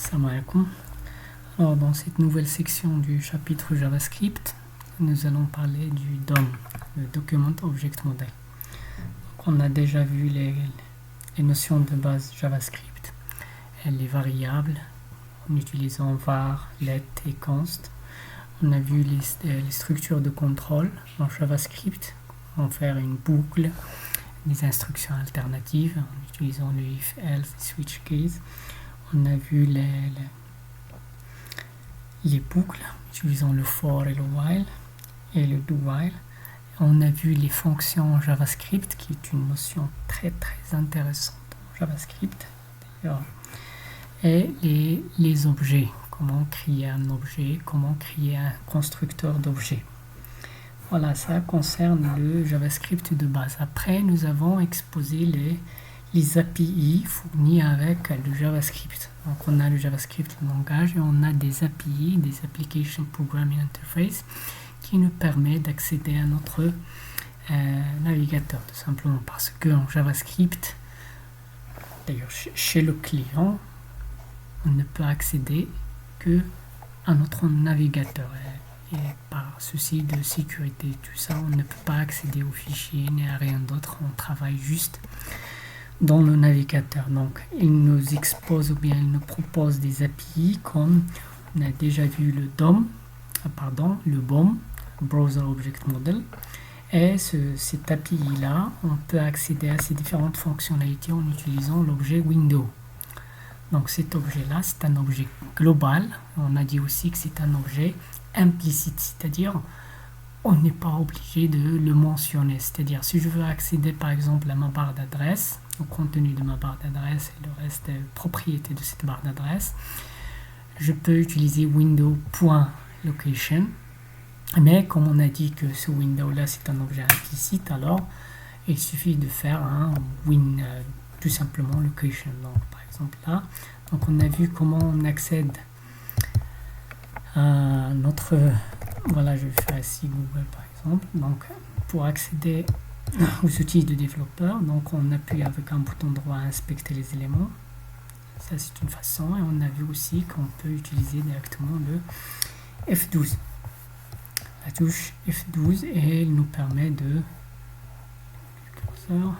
Salam alaikum. Alors dans cette nouvelle section du chapitre JavaScript, nous allons parler du DOM, le Document Object Model. Donc, on a déjà vu les notions de base JavaScript, et les variables en utilisant var, let et const. On a vu les structures de contrôle en JavaScript, comment faire une boucle, des instructions alternatives en utilisant le if, else, switch case. On a vu les boucles, utilisant le for et le while, et le do while. On a vu les fonctions JavaScript, qui est une notion très intéressante en JavaScript, d'ailleurs. Et les objets, comment créer un objet, comment créer un constructeur d'objets. Voilà, ça concerne le JavaScript de base. Après, nous avons exposé les API fournis avec le JavaScript. Donc on a le JavaScript langage et on a des API, des Application Programming Interface, qui nous permet d'accéder à notre navigateur, tout simplement parce que en JavaScript, d'ailleurs chez le client, on ne peut accéder que à notre navigateur. Et par souci de sécurité, tout ça, on ne peut pas accéder aux fichiers ni à rien d'autre. On travaille juste dans le navigateur. Donc, il nous expose ou bien il nous propose des API comme on a déjà vu le DOM, le BOM, Browser Object Model. Et cet API-là, on peut accéder à ces différentes fonctionnalités en utilisant l'objet window. Donc, cet objet-là, c'est un objet global. On a dit aussi que c'est un objet implicite, c'est-à-dire on n'est pas obligé de le mentionner. C'est-à-dire, si je veux accéder par exemple à ma barre d'adresse, au contenu de ma barre d'adresse et le reste des propriétés de cette barre d'adresse, je peux utiliser window.location. Mais comme on a dit que ce window-là, c'est un objet implicite, alors il suffit de faire un tout simplement location. Donc, par exemple là, donc on a vu comment on accède à notre... Voilà, je vais faire ici Google par exemple. Donc, pour accéder aux outils de développeur, donc on appuie avec un bouton droit à inspecter les éléments. Ça, c'est une façon. Et on a vu aussi qu'on peut utiliser directement le F12. La touche F12, et elle nous permet de... Curseur.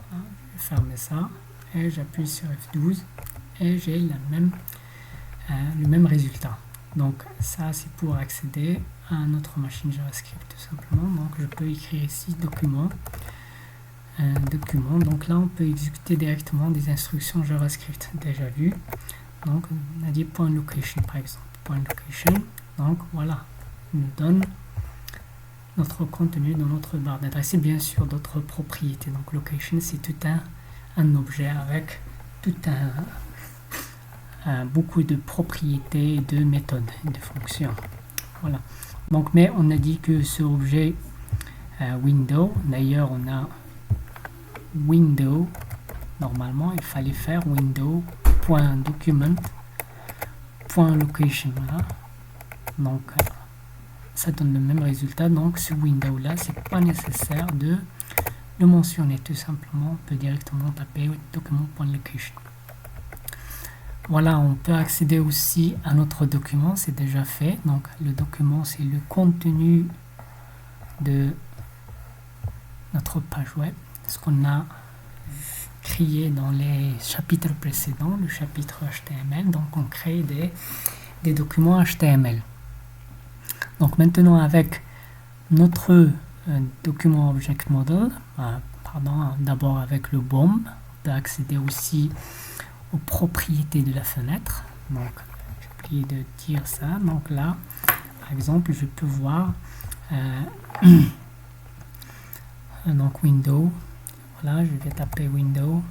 Voilà, je vais fermer ça. Et j'appuie sur F12 et j'ai le même résultat. Donc ça, c'est pour accéder à notre machine JavaScript tout simplement. Donc je peux écrire ici document. Donc là, on peut exécuter directement des instructions JavaScript déjà vues. Donc on a dit .location par exemple. .location. Donc voilà, il nous donne notre contenu dans notre barre d'adresse et bien sûr d'autres propriétés. Donc location, c'est tout un objet avec tout beaucoup de propriétés, de méthodes et de fonctions. Voilà. Donc, mais on a dit que ce objet window, d'ailleurs on a window, normalement il fallait faire window.document.location. Voilà. Donc ça donne le même résultat. Donc ce window là, c'est pas nécessaire de le mentionner, tout simplement on peut directement taper document.location. Voilà, on peut accéder aussi à notre document, c'est déjà fait. Donc le document, c'est le contenu de notre page web, ce qu'on a créé dans les chapitres précédents, le chapitre HTML. Donc on crée des documents HTML. Donc maintenant, avec notre document Object Model, d'abord avec le BOM, on peut accéder aussi aux propriétés de la fenêtre. Donc j'ai oublié de dire ça. Donc là, par exemple, je peux voir donc window. Voilà, je vais taper window.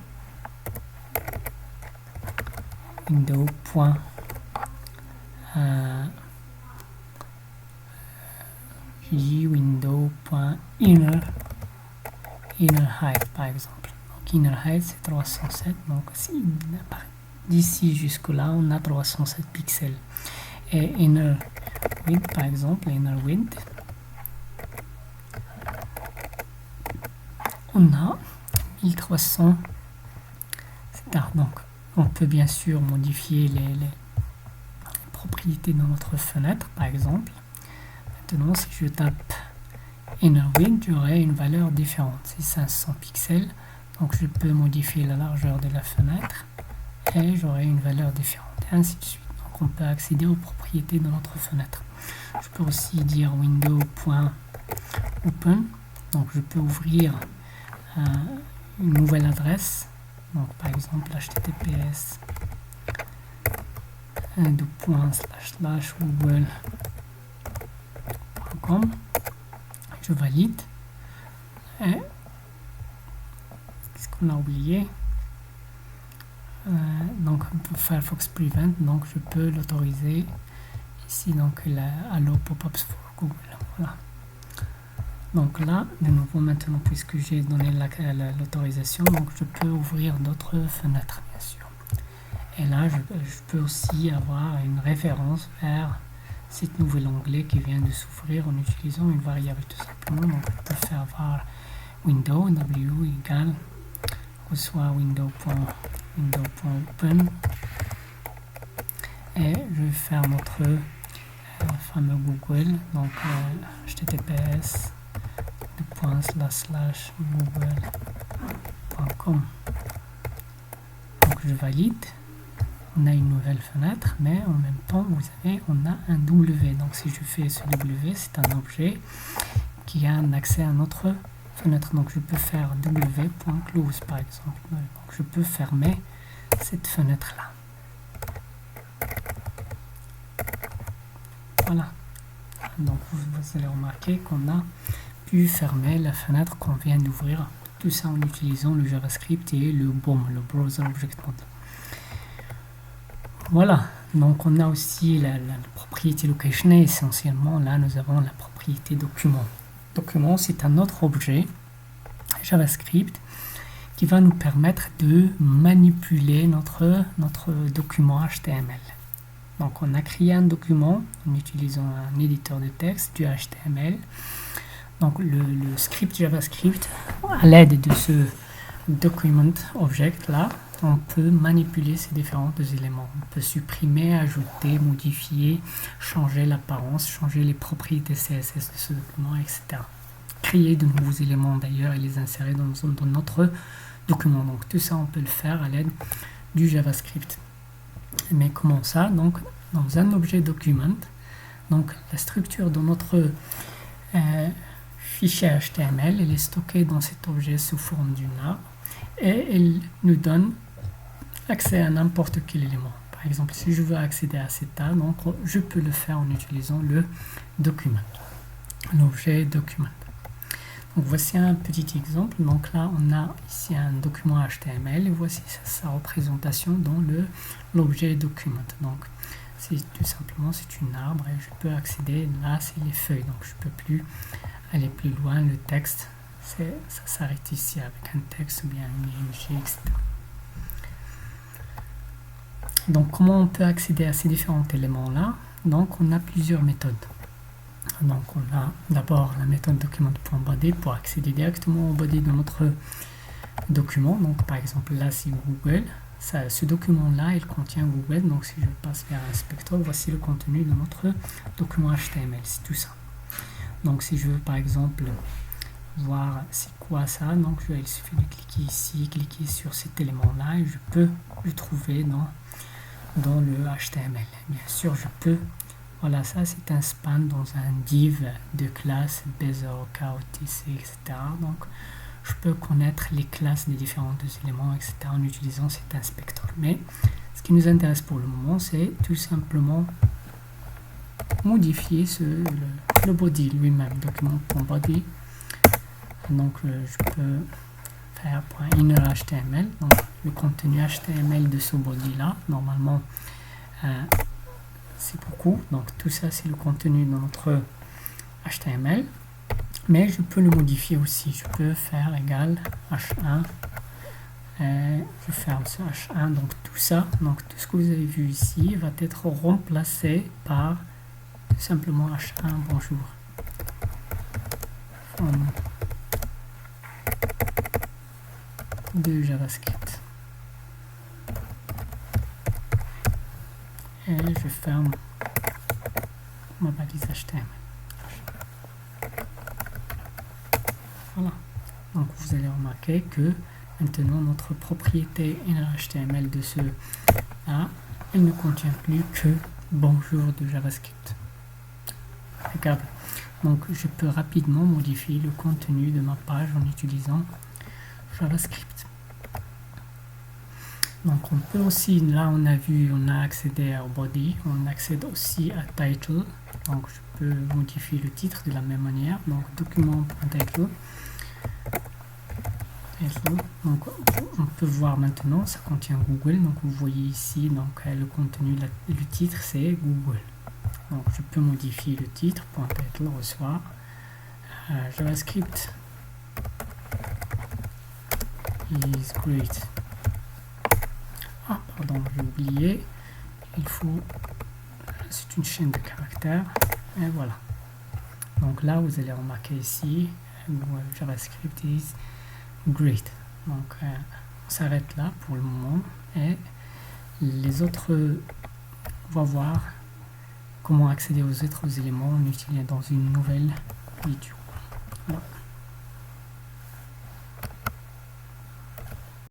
Window.inner height par exemple. Donc inner height, c'est 307. Donc d'ici jusque là, on a 307 pixels. Et inner width par exemple, inner width, on a 1300. Donc on peut bien sûr modifier propriétés de notre fenêtre, par exemple. Maintenant, si je tape inner width, j'aurai une valeur différente, c'est 500 pixels. Donc je peux modifier la largeur de la fenêtre et j'aurai une valeur différente, et ainsi de suite. Donc on peut accéder aux propriétés de notre fenêtre. Je peux aussi dire window.open, donc je peux ouvrir une nouvelle adresse, donc par exemple https google.com, je valide, et qu'est-ce qu'on a oublié, donc Firefox Prevent, donc je peux l'autoriser ici, donc la Allow Pop-ups for Google. Voilà. Donc là, de nouveau maintenant, puisque j'ai donné l'autorisation, donc je peux ouvrir d'autres fenêtres, bien sûr. Et là, je peux aussi avoir une référence vers cet nouvel onglet qui vient de s'ouvrir en utilisant une variable tout simplement. Donc je peux faire var window, w égale, soit window.open, et je vais faire notre fameux Google, donc https google.com. Donc je valide, on a une nouvelle fenêtre, mais en même temps on a un W. Donc si je fais ce W, c'est un objet qui a un accès à notre fenêtre. Donc je peux faire w.close par exemple. Donc je peux fermer cette fenêtre là. Voilà. Donc vous allez remarquer qu'on a pu fermer la fenêtre qu'on vient d'ouvrir, tout ça en utilisant le JavaScript et le BOM, le Browser Object Model. Voilà, donc on a aussi la propriété location, et essentiellement là nous avons la propriété document. Document, c'est un autre objet JavaScript qui va nous permettre de manipuler notre document HTML. Donc on a créé un document en utilisant un éditeur de texte, du HTML. Donc le script JavaScript, à l'aide de ce document object là, on peut manipuler ces différents éléments. On peut supprimer, ajouter, modifier, changer l'apparence, changer les propriétés CSS de ce document, etc. Créer de nouveaux éléments d'ailleurs et les insérer dans notre document. Donc tout ça on peut le faire à l'aide du JavaScript. Mais comment ça? Donc dans un objet document, donc la structure de notre fichier HTML, elle est stockée dans cet objet sous forme d'une arbre, et elle nous donne accès à n'importe quel élément. Par exemple, si je veux accéder à cet arbre, donc je peux le faire en utilisant le document, l'objet document. Donc voici un petit exemple. Donc là on a ici un document HTML et voici sa représentation dans l'objet document. Donc c'est tout simplement c'est une arbre et je peux accéder, là c'est les feuilles, donc je peux plus aller plus loin. Le texte, ça s'arrête ici avec un texte ou bien une IMG, etc. Donc comment on peut accéder à ces différents éléments là? Donc on a plusieurs méthodes. Donc on a d'abord la méthode document.body pour accéder directement au body de notre document. Donc par exemple là c'est Google, ce document là il contient Google, donc si je passe vers inspecteur, voici le contenu de notre document HTML, c'est tout ça. Donc si je veux par exemple voir c'est quoi ça, donc il suffit de cliquer ici, cliquer sur cet élément là et je peux le trouver dans le HTML. Bien sûr je peux, voilà, ça c'est un span dans un div de classe BZOK, OTC, etc. Donc je peux connaître les classes des différents éléments, etc. en utilisant cet inspecteur. Mais ce qui nous intéresse pour le moment, c'est tout simplement modifier le body lui-même, document.body. Donc je peux faire .inner.html, donc le contenu HTML de ce body là. Normalement c'est beaucoup, donc tout ça c'est le contenu de notre HTML, mais je peux le modifier aussi. Je peux faire égal h1 et je ferme ce h1. Donc tout ça, donc tout ce que vous avez vu ici va être remplacé par tout simplement h1 bonjour de JavaScript, et je ferme ma balise HTML. Voilà. Donc vous allez remarquer que maintenant notre propriété HTML de ce là, elle ne contient plus que bonjour de JavaScript. Regardez. Donc je peux rapidement modifier le contenu de ma page en utilisant JavaScript. Donc on peut aussi, là on a vu, on a accédé au body, on accède aussi à title. Donc je peux modifier le titre de la même manière. Donc document.title. Donc on peut voir maintenant, ça contient Google. Donc vous voyez ici, donc le contenu, le titre c'est Google. Donc je peux modifier le titre, .title reçoit JavaScript is great. Ah pardon, j'ai oublié, il faut, c'est une chaîne de caractères, et voilà. Donc là vous allez remarquer ici, JavaScript is great. Donc on s'arrête là pour le moment, et les autres, on va voir comment accéder aux autres éléments en utilisant dans une nouvelle vidéo. Voilà.